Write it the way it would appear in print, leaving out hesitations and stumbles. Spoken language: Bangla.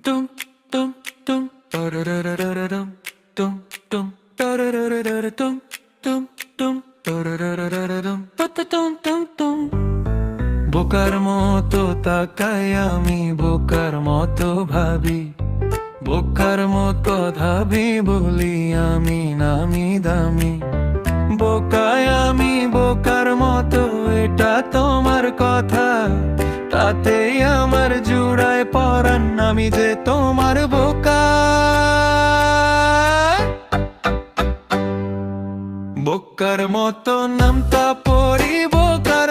Dum dum dum da-da-da-da-da-dum dum dum da-da-da-da-da-dum dum dum da-da-da-da-da-dum da-da-dum dum dum বোকার মতো তাকাই আমি বোকার মতো ভাবি বোকার মতো ভাবি বলি আমি নামি দামি বোকায় আমি বোকার মতো এটা তোমার কথা তাতেই আমার জুড়ায় পরাণ আমি যে তোমার বোকা বোকার মতো নামতা পড়ি বোকার